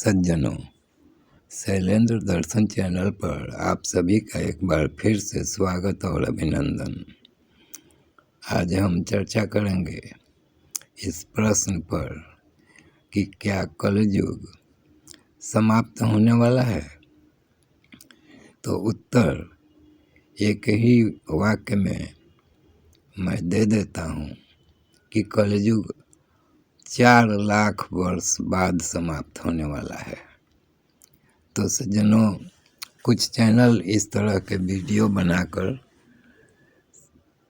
सज्जनों, शैलेंद्र दर्शन चैनल पर आप सभी का एक बार फिर से स्वागत और अभिनंदन। आज हम चर्चा करेंगे इस प्रश्न पर कि क्या कलयुग समाप्त होने वाला है। तो उत्तर एक ही वाक्य में मैं दे देता हूँ कि कलयुग 4 लाख वर्ष बाद समाप्त होने वाला है। तो सज्जनों, कुछ चैनल इस तरह के वीडियो बनाकर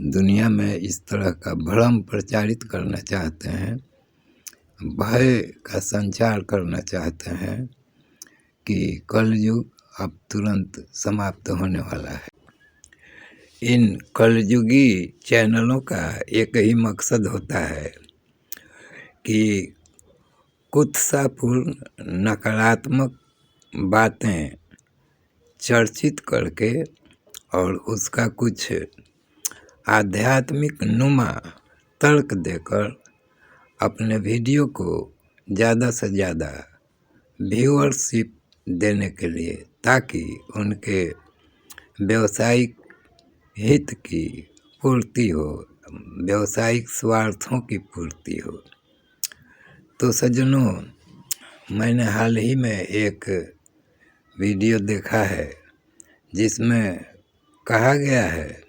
दुनिया में इस तरह का भ्रम प्रचारित करना चाहते हैं, भय का संचार करना चाहते हैं कि कलयुग अब तुरंत समाप्त होने वाला है। इन कलयुगी चैनलों का एक ही मकसद होता है कि कुत्सापूर्ण नकारात्मक बातें चर्चित करके और उसका कुछ आध्यात्मिक नुमा तर्क देकर अपने वीडियो को ज़्यादा से ज़्यादा व्यूअरशिप देने के लिए, ताकि उनके व्यावसायिक हित की पूर्ति हो, व्यावसायिक स्वार्थों की पूर्ति हो। तो सज्जनों, मैंने हाल ही में एक वीडियो देखा है जिसमें कहा गया है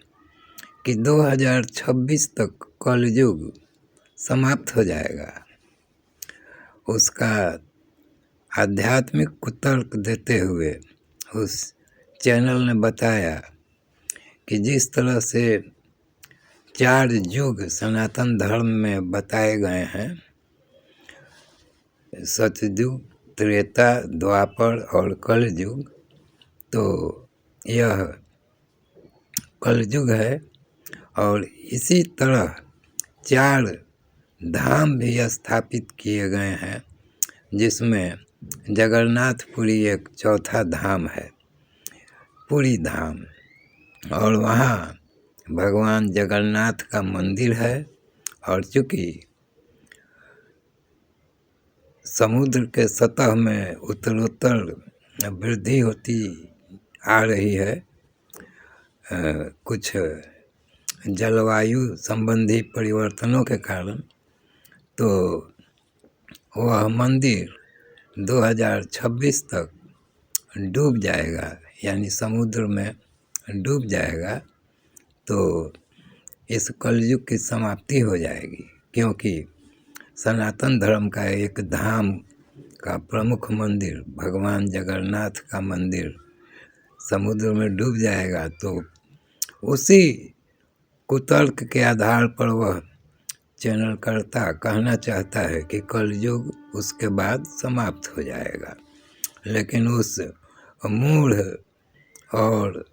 कि 2026 तक कलयुग समाप्त हो जाएगा। उसका आध्यात्मिक कुतर्क देते हुए उस चैनल ने बताया कि जिस तरह से 4 युग सनातन धर्म में बताए गए हैं, सतयुग, त्रेता, द्वापर और कलयुग, तो यह कलयुग है। और इसी तरह 4 धाम भी स्थापित किए गए हैं, जिसमें जगन्नाथपुरी एक चौथा धाम है, पुरी धाम। और वहाँ भगवान जगन्नाथ का मंदिर है। और चूँकि समुद्र के सतह में उत्तरोत्तर वृद्धि होती आ रही है, कुछ जलवायु संबंधी परिवर्तनों के कारण, तो वह मंदिर 2026 तक डूब जाएगा, यानी समुद्र में डूब जाएगा। तो इस कलयुग की समाप्ति हो जाएगी, क्योंकि सनातन धर्म का एक धाम का प्रमुख मंदिर, भगवान जगन्नाथ का मंदिर, समुद्र में डूब जाएगा। तो उसी कुतर्क के आधार पर वह चैनलकर्ता कहना चाहता है कि कलयुग उसके बाद समाप्त हो जाएगा। लेकिन उस मूढ़ और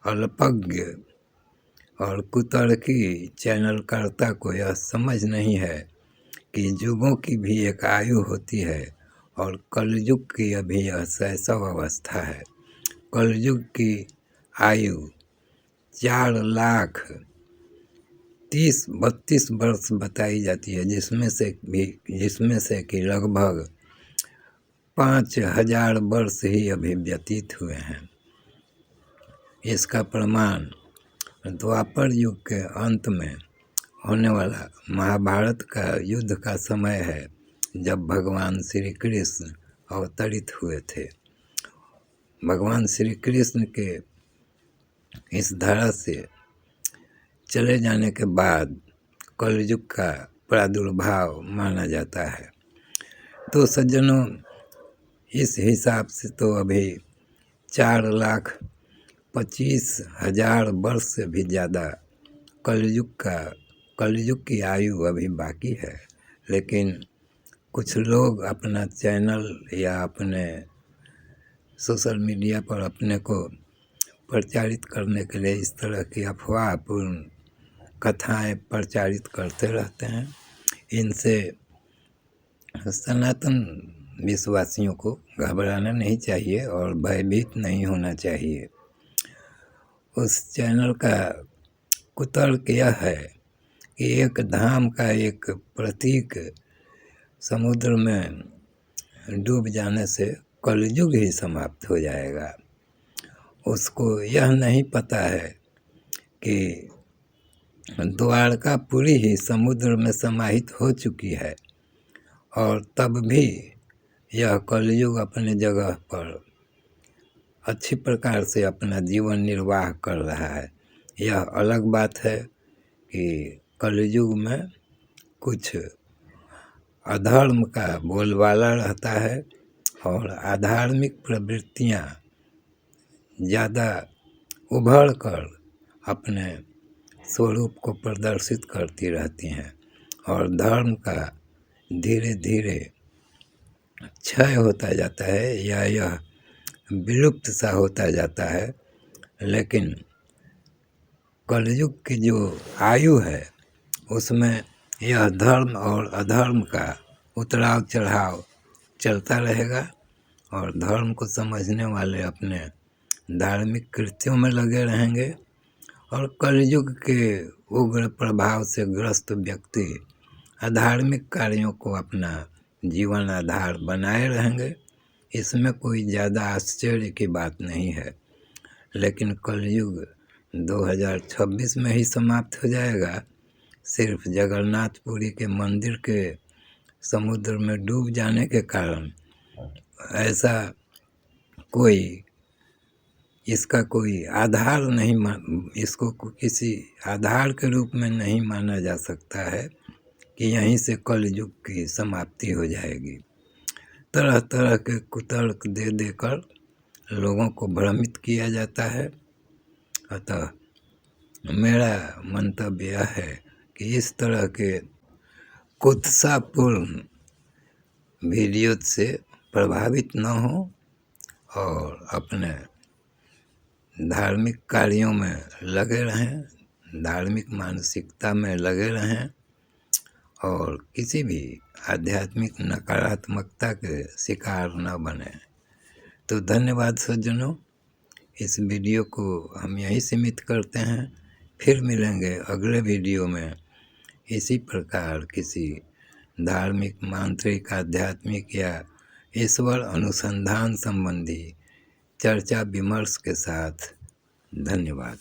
अल्पज्ञ और कुतर्की चैनलकर्ता को यह समझ नहीं है कि युगों की भी एक आयु होती है, और कलयुग की अभी यह शैशव अवस्था है। कलयुग की आयु 4 लाख 30-32 वर्ष बताई जाती है, जिसमें से कि लगभग 5000 वर्ष ही अभी व्यतीत हुए हैं। इसका प्रमाण द्वापर युग के अंत में होने वाला महाभारत का युद्ध का समय है, जब भगवान श्री कृष्ण अवतरित हुए थे। भगवान श्री कृष्ण के इस धरा से चले जाने के बाद कलयुग का प्रादुर्भाव माना जाता है। तो सज्जनों, इस हिसाब से तो अभी 4,25,000 वर्ष से भी ज़्यादा कलयुग की आयु अभी बाकी है। लेकिन कुछ लोग अपना चैनल या अपने सोशल मीडिया पर अपने को प्रचारित करने के लिए इस तरह की अफवाहपूर्ण कथाएं प्रचारित करते रहते हैं। इनसे सनातन विश्वासियों को घबराना नहीं चाहिए और भयभीत नहीं होना चाहिए। उस चैनल का कुतर्क यह है कि एक धाम का एक प्रतीक समुद्र में डूब जाने से कलयुग ही समाप्त हो जाएगा। उसको यह नहीं पता है कि द्वारकापुरी ही समुद्र में समाहित हो चुकी है और तब भी यह कलयुग अपने जगह पर अच्छी प्रकार से अपना जीवन निर्वाह कर रहा है। यह अलग बात है कि कलयुग में कुछ अधर्म का बोलबाला रहता है और अधार्मिक प्रवृत्तियाँ ज़्यादा उभर कर अपने स्वरूप को प्रदर्शित करती रहती हैं और धर्म का धीरे धीरे क्षय होता जाता है या यह विलुप्त सा होता जाता है। लेकिन कलयुग की जो आयु है उसमें यह धर्म और अधर्म का उतराव चढ़ाव चलता रहेगा और धर्म को समझने वाले अपने धार्मिक कृत्यों में लगे रहेंगे और कलयुग के उग्र प्रभाव से ग्रस्त व्यक्ति अधार्मिक कार्यों को अपना जीवन आधार बनाए रहेंगे। इसमें कोई ज़्यादा आश्चर्य की बात नहीं है। लेकिन कलयुग 2026 में ही समाप्त हो जाएगा। सिर्फ जगन्नाथपुरी के मंदिर के समुद्र में डूब जाने के कारण ऐसा कोई इसका कोई आधार नहीं इसको किसी आधार के रूप में नहीं माना जा सकता है कि यहीं से कलयुग की समाप्ति हो जाएगी। तरह तरह के कुतर्क दे देकर लोगों को भ्रमित किया जाता है। अतः मेरा मंतव्य यह है कि इस तरह के कुत्सापूर्ण वीडियो से प्रभावित न हो और अपने धार्मिक कार्यों में लगे रहें, धार्मिक मानसिकता में लगे रहें और किसी भी आध्यात्मिक नकारात्मकता के शिकार न बने। तो धन्यवाद सज्जनों, इस वीडियो को हम यहीं सीमित करते हैं। फिर मिलेंगे अगले वीडियो में इसी प्रकार किसी धार्मिक, मांत्रिक, आध्यात्मिक या ईश्वर अनुसंधान संबंधी चर्चा विमर्श के साथ। धन्यवाद।